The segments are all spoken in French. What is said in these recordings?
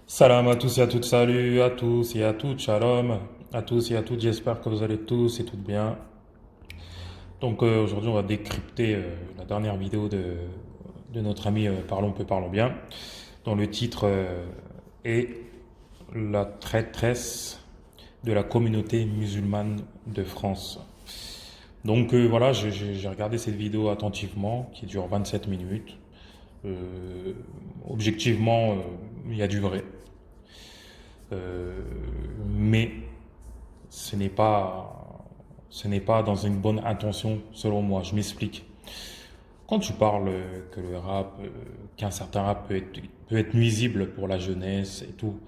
Salam à tous et à toutes, salut à tous et à toutes, shalom à tous et à toutes, j'espère que vous allez tous et toutes bien. Donc aujourd'hui on va décrypter la dernière vidéo de notre ami Parlons peu, parlons bien, dont le titre est La traîtresse de la communauté musulmane de France. Donc voilà, j'ai regardé cette vidéo attentivement, qui dure 27 minutes. Euh, Objectivement, il y a du vrai. Euh, mais ce n'est pas, ce n'est pas dans une bonne intention, selon moi. Je m'explique. Quand tu parles que le rap, qu'un certain rap peut être nuisible pour la jeunesse et tout,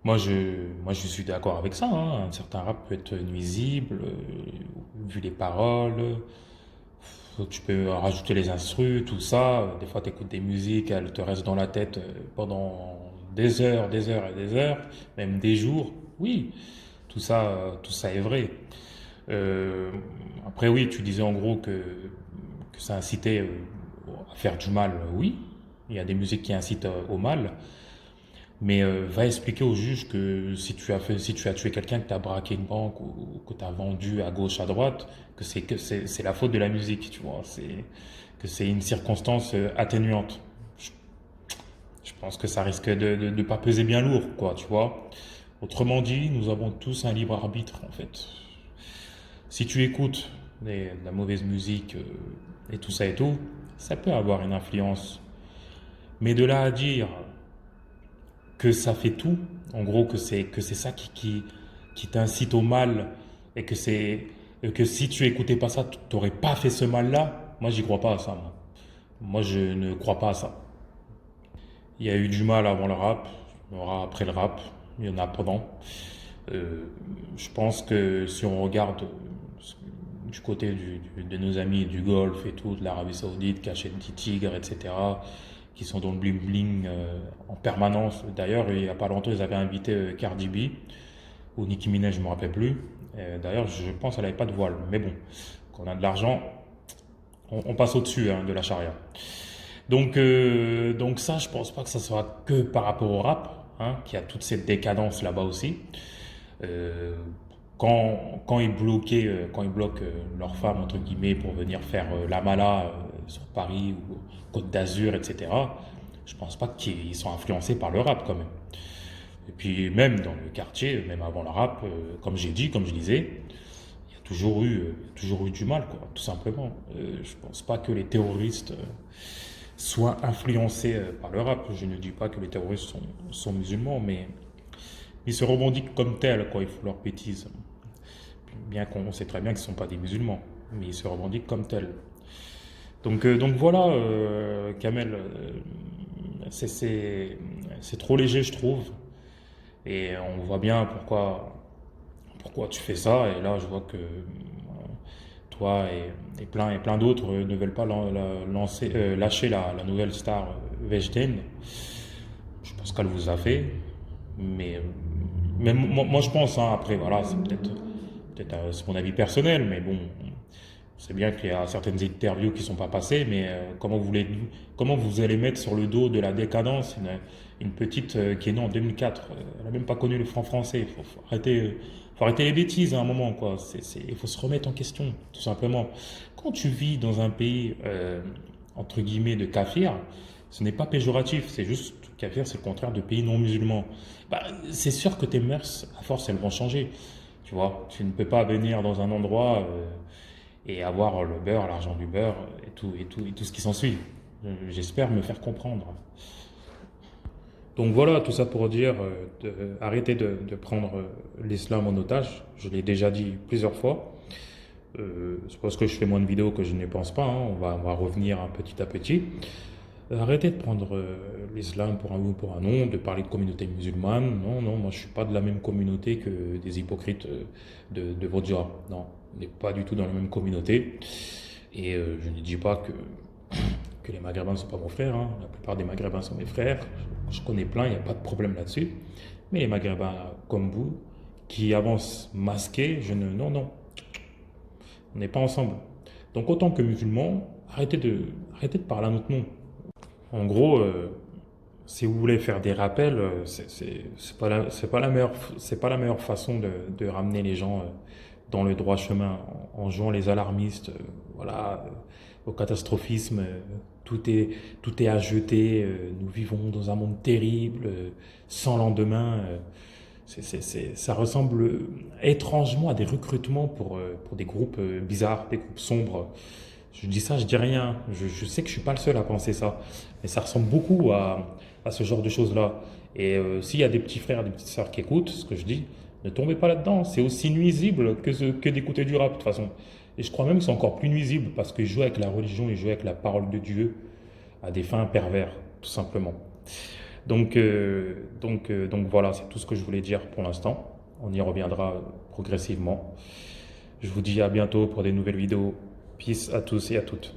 moi je suis d'accord avec ça, hein. Un certain rap peut être nuisible, vu les paroles, tu peux rajouter les instrus, tout ça. Des fois, tu écoutes des musiques, elles te restent dans la tête pendant des heures et des heures, même des jours. Oui, tout ça est vrai. Euh, Après, oui, tu disais en gros que ça incitait à faire du mal. Oui, il y a des musiques qui incitent au mal, mais va expliquer au juge que si tu as tué quelqu'un, que tu as braqué une banque ou que tu as vendu à gauche, à droite, c'est la faute de la musique, tu vois. Que c'est une circonstance atténuante. Je, je pense que ça risque de ne pas peser bien lourd, quoi, tu vois. Autrement dit, nous avons tous un libre arbitre, en fait. Si tu écoutes de la mauvaise musique et tout ça et tout, ça peut avoir une influence. Mais de là à dire que ça fait tout, en gros que c'est ça qui t'incite au mal et et que si tu écoutais pas ça, tu n'aurais pas fait ce mal-là, moi j'y crois pas à ça. Moi je ne crois pas à ça. Il y a eu du mal avant le rap, il y en aura après le rap, il y en a pendant. Euh, je pense que si on regarde du côté de nos amis du Golfe et tout, de l'Arabie Saoudite, qui achètent des tigres, etc., qui sont dans le bling bling en permanence. D'ailleurs, il n'y a pas longtemps, ils avaient invité Cardi B ou Nicki Minaj, je ne me rappelle plus. D'ailleurs, je pense qu'elle n'avait pas de voile. Mais bon, quand on a de l'argent, on passe au-dessus hein, de la charia. Donc ça, je pense pas que ça soit que par rapport au rap, hein, qui a toute cette décadence là-bas aussi. Euh, quand ils bloquent leurs femmes entre guillemets pour venir faire la mala sur Paris ou Côte d'Azur, etc. Je pense pas qu'ils sont influencés par le rap quand même. Et puis même dans le quartier, même avant le rap, comme j'ai dit, comme je disais, il y a toujours eu du mal, quoi, tout simplement. Je pense pas que les terroristes soient influencés par le rap. Je ne dis pas que les terroristes sont musulmans, mais ils se revendiquent comme tels quand ils font leurs bêtises. Bien qu'on sait très bien qu'ils ne sont pas des musulmans, mais ils se revendiquent comme tels. Donc voilà, Kamel, c'est trop léger, je trouve. Et on voit bien pourquoi tu fais ça. Et là, je vois que toi et plein d'autres ne veulent pas lâcher la nouvelle star Vejden. Je pense qu'elle vous a fait. Mais, moi, je pense, hein, après, voilà, c'est mon avis personnel, mais bon, c'est bien qu'il y a certaines interviews qui ne sont pas passées, mais comment vous allez mettre sur le dos de la décadence une petite qui est née en 2004, elle n'a même pas connu le franc français. Faut arrêter les bêtises à un moment, quoi. Il faut se remettre en question, tout simplement. Quand tu vis dans un pays, entre guillemets, de kafir, ce n'est pas péjoratif, c'est juste kafir, c'est le contraire de pays non musulmans. Bah, c'est sûr que tes mœurs, à force, elles vont changer. Tu vois, tu ne peux pas venir dans un endroit et avoir le beurre, l'argent du beurre et tout ce qui s'ensuit. J'espère me faire comprendre. Donc voilà, tout ça pour dire, arrêtez de prendre l'islam en otage. Je l'ai déjà dit plusieurs fois. C'est parce que je fais moins de vidéos que je ne pense pas, hein. On va revenir un petit à petit. Arrêtez de prendre l'islam pour un oui ou pour un non, de parler de communauté musulmane. Non, non, moi je suis pas de la même communauté que des hypocrites de votre genre. Non, on n'est pas du tout dans la même communauté. Et je ne dis pas que les Maghrébins ne sont pas mon frère, hein. La plupart des Maghrébins sont mes frères. Je connais plein, il n'y a pas de problème là-dessus. Mais les Maghrébins comme vous, qui avancent masqués, non, non, on n'est pas ensemble. Donc autant que musulmans, arrêtez de parler à notre nom. En gros, Si vous voulez faire des rappels, c'est pas la meilleure, c'est pas la meilleure façon de ramener les gens dans le droit chemin en jouant les alarmistes, voilà, au catastrophisme. Tout est, tout est à jeter. Nous vivons dans un monde terrible, sans lendemain. Ça ressemble étrangement à des recrutements pour des groupes bizarres, des groupes sombres. Je dis ça, je dis rien. Je sais que je suis pas le seul à penser ça. Mais ça ressemble beaucoup à ce genre de choses-là. Et s'il y a des petits frères, des petites sœurs qui écoutent ce que je dis, ne tombez pas là-dedans. C'est aussi nuisible que d'écouter du rap, de toute façon. Et je crois même que c'est encore plus nuisible parce qu'ils jouent avec la religion, ils jouent avec la parole de Dieu à des fins pervers, tout simplement. Donc voilà, c'est tout ce que je voulais dire pour l'instant. On y reviendra progressivement. Je vous dis à bientôt pour des nouvelles vidéos. Peace à tous et à toutes.